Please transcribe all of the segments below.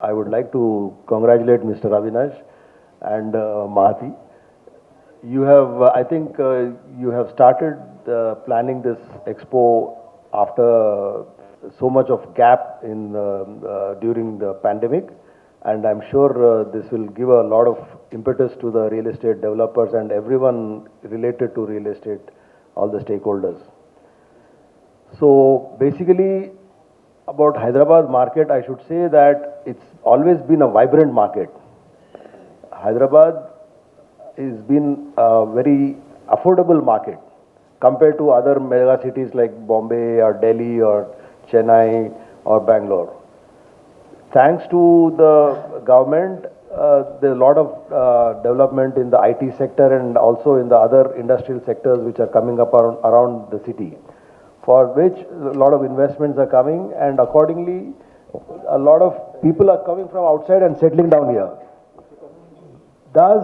I would like to congratulate Mr. Avinash and Mahati. You have, you have started planning this expo after so much of gap in during the pandemic, and I'm sure this will give a lot of impetus to the real estate developers and everyone related to real estate, all the stakeholders. So basically, about Hyderabad market, I should say that it's always been a vibrant market. Hyderabad has been a very affordable market compared to other mega cities like Bombay or Delhi or Chennai or Bangalore. Thanks to the government, there's a lot of development in the IT sector and also in the other industrial sectors which are coming up around the city, for which a lot of investments are coming, and accordingly, a lot of people are coming from outside and settling down here. Thus,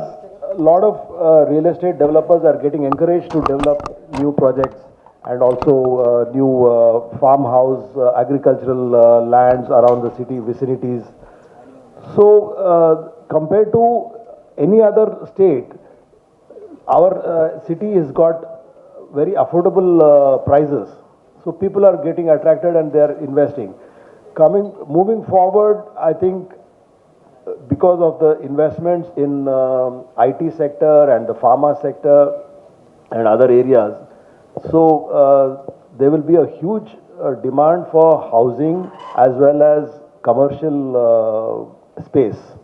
a lot of real estate developers are getting encouraged to develop new projects and also new farmhouse, agricultural lands around the city vicinities. So, compared to any other state, our city has got very affordable prices. So people are getting attracted and they are investing. Moving forward, I think because of the investments in IT sector and the pharma sector and other areas, so there will be a huge demand for housing as well as commercial space.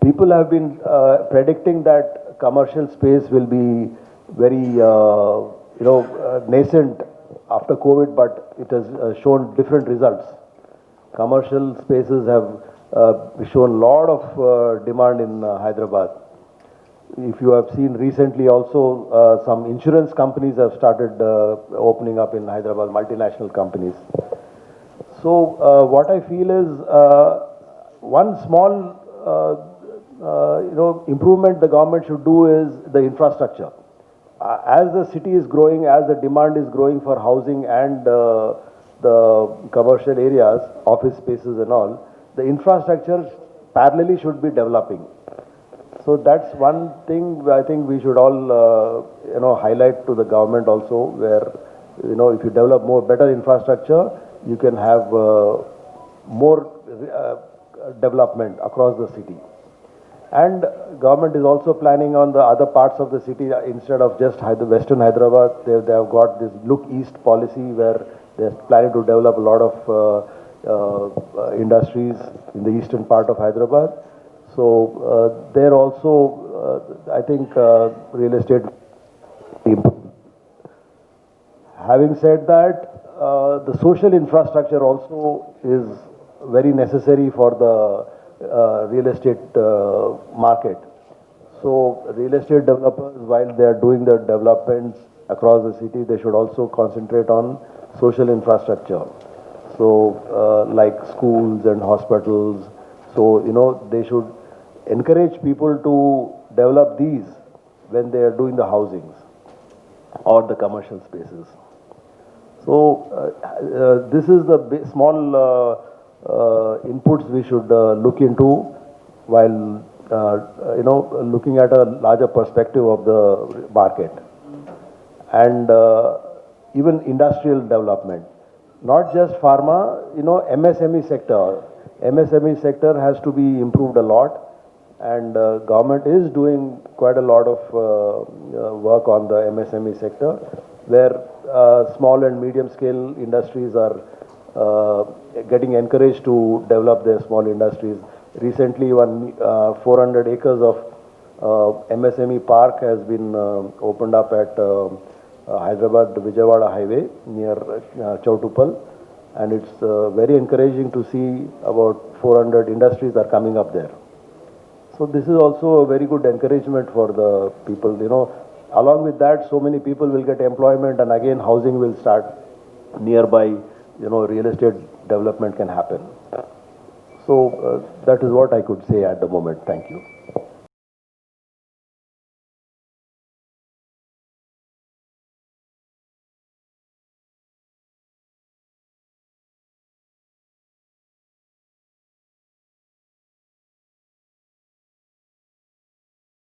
People have been predicting that commercial space will be very, nascent after COVID, but it has shown different results. Commercial spaces have shown a lot of demand in Hyderabad. If you have seen recently also, some insurance companies have started opening up in Hyderabad, multinational companies. So what I feel is one small improvement the government should do is the infrastructure. As the city is growing, as the demand is growing for housing and the commercial areas, office spaces and all, the infrastructure parallelly should be developing. So that's one thing I think we should all, highlight to the government also, where, if you develop more better infrastructure, you can have more development across the city. And government is also planning on the other parts of the city. Instead of just Western Hyderabad, they have got this Look East policy where they're planning to develop a lot of industries in the eastern part of Hyderabad. So there also, I think real estate. Having said that, the social infrastructure also is very necessary for the real estate market. So real estate developers, while they are doing their developments across the city, they should also concentrate on social infrastructure. So like schools and hospitals. So, they should encourage people to develop these when they are doing the housings or the commercial spaces. So this is the small inputs we should look into while looking at a larger perspective of the market, and even industrial development, not just pharma. MSME sector has to be improved a lot, and government is doing quite a lot of work on the MSME sector, where small and medium scale industries are getting encouraged to develop their small industries. Recently, 400 acres of MSME park has been opened up at Hyderabad-Vijayawada highway near Chautupal, and it's very encouraging to see about 400 industries are coming up there. So this is also a very good encouragement for the people. Along with that, so many people will get employment, and again housing will start nearby. Real estate development can happen. So that is what I could say at the moment. Thank you.